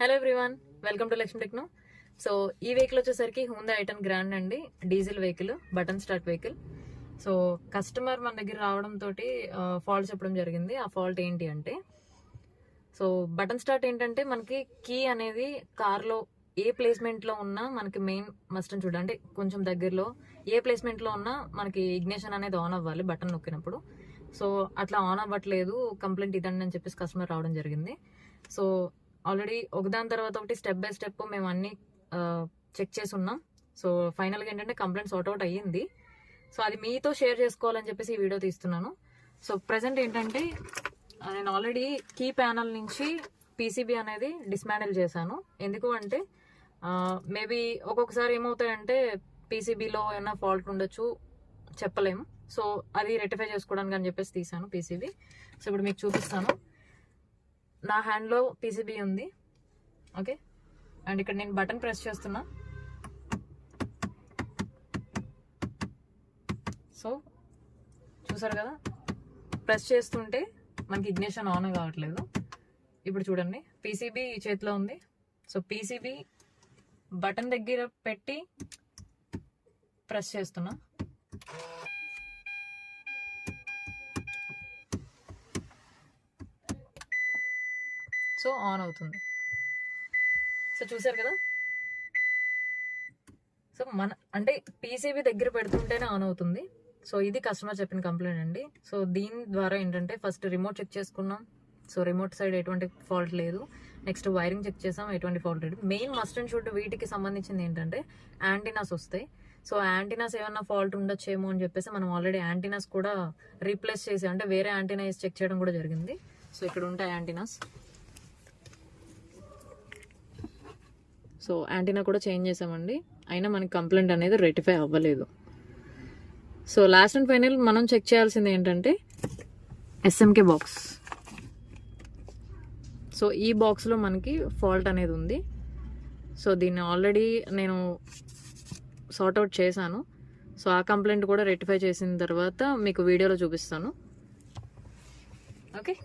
Hello everyone, welcome to Lakshmi techno. So ఈ vehicle వచ్చేసరికి హుందా ఐటన్ grand అండి, diesel vehicle, button start vehicle. So customer మన దగ్గర రావడంతో ఫాల్ట్ చెప్పడం జరిగింది. ఆ ఫాల్ట్ ఏంటి అంటే, సో బటన్ స్టార్ట్ ఏంటంటే మనకి కీ అనేది కార్లో ఏ ప్లేస్మెంట్లో ఉన్నా మనకి మెయిన్ మస్ట్ అని చూడండి, కొంచెం దగ్గరలో ఏ ప్లేస్మెంట్లో ఉన్నా మనకి ఇగ్నిషన్ అనేది ఆన్ అవ్వాలి బటన్ నొక్కినప్పుడు. సో అట్లా ఆన్ అవ్వట్లేదు, కంప్లైంట్ ఇదండి అని చెప్పేసి కస్టమర్ రావడం జరిగింది. సో ఆల్రెడీ ఒకదాని తర్వాత ఒకటి స్టెప్ బై స్టెప్ మేము అన్ని చెక్ చేసి ఉన్నాం. సో ఫైనల్గా ఏంటంటే కంప్లైంట్ సార్ట్ అవుట్ అయ్యింది. సో అది మీతో షేర్ చేసుకోవాలని చెప్పేసి ఈ వీడియో తీస్తున్నాను. సో ప్రజెంట్ ఏంటంటే నేను ఆల్రెడీ కీ ప్యానల్ నుంచి పీసీబీ అనేది డిస్మాండిల్ చేశాను. ఎందుకు అంటే మేబీ ఒక్కొక్కసారి ఏమవుతాయంటే పీసీబీలో ఏమైనా ఫాల్ట్ ఉండొచ్చు, చెప్పలేము. సో అది రెక్టిఫై చేసుకోవడానికి అని చెప్పేసి తీసాను పీసీబీ. సో ఇప్పుడు మీకు చూపిస్తాను. నా హ్యాండ్లో పీసీబీ ఉంది, ఓకే. అండ్ ఇక్కడ నేను బటన్ ప్రెస్ చేస్తున్నా. సో చూసారు కదా, ప్రెస్ చేస్తుంటే మనకి ఇగ్నిషన్ ఆన్ కావట్లేదు. ఇప్పుడు చూడండి, పీసీబీ చేతిలో ఉంది. సో పీసీబీ బటన్ దగ్గర పెట్టి ప్రెస్ చేస్తున్నా. సో ఆన్ అవుతుంది. సో చూసారు కదా, సో మన అంటే పీసీబీ దగ్గర పెడుతుంటేనే ఆన్ అవుతుంది. సో ఇది కస్టమర్ చెప్పిన కంప్లైంట్ అండి. సో దీని ద్వారా ఏంటంటే ఫస్ట్ రిమోట్ చెక్ చేసుకున్నాం. సో రిమోట్ సైడ్ ఎటువంటి ఫాల్ట్ లేదు. నెక్స్ట్ వైరింగ్ చెక్ చేసాం, ఎటువంటి ఫాల్ట్ లేదు. మెయిన్ మస్ట్ అండ్ షుడ్ వీటికి సంబంధించింది ఏంటంటే యాంటీనాస్ వస్తాయి. సో యాంటీనాస్ ఏమన్నా ఫాల్ట్ ఉండొచ్చేమో అని చెప్పేసి మనం ఆల్రెడీ యాంటీనాస్ కూడా రీప్లేస్ చేసి, అంటే వేరే యాంటీనా చెక్ చేయడం కూడా జరిగింది. సో ఇక్కడ ఉంటాయి యాంటీనాస్. సో యాంటీనా కూడా చేంజ్ చేసామండి, అయినా మనకి కంప్లైంట్ అనేది రెక్టిఫై అవ్వలేదు. సో లాస్ట్ అండ్ ఫైనల్ మనం చెక్ చేయాల్సింది ఏంటంటే ఎస్ఎంకే బాక్స్. సో ఈ బాక్స్లో మనకి ఫాల్ట్ అనేది ఉంది. సో దీన్ని ఆల్రెడీ నేను సార్ట్ అవుట్ చేశాను. సో ఆ కంప్లైంట్ కూడా రెక్టిఫై చేసిన తర్వాత మీకు వీడియోలో చూపిస్తాను, ఓకే.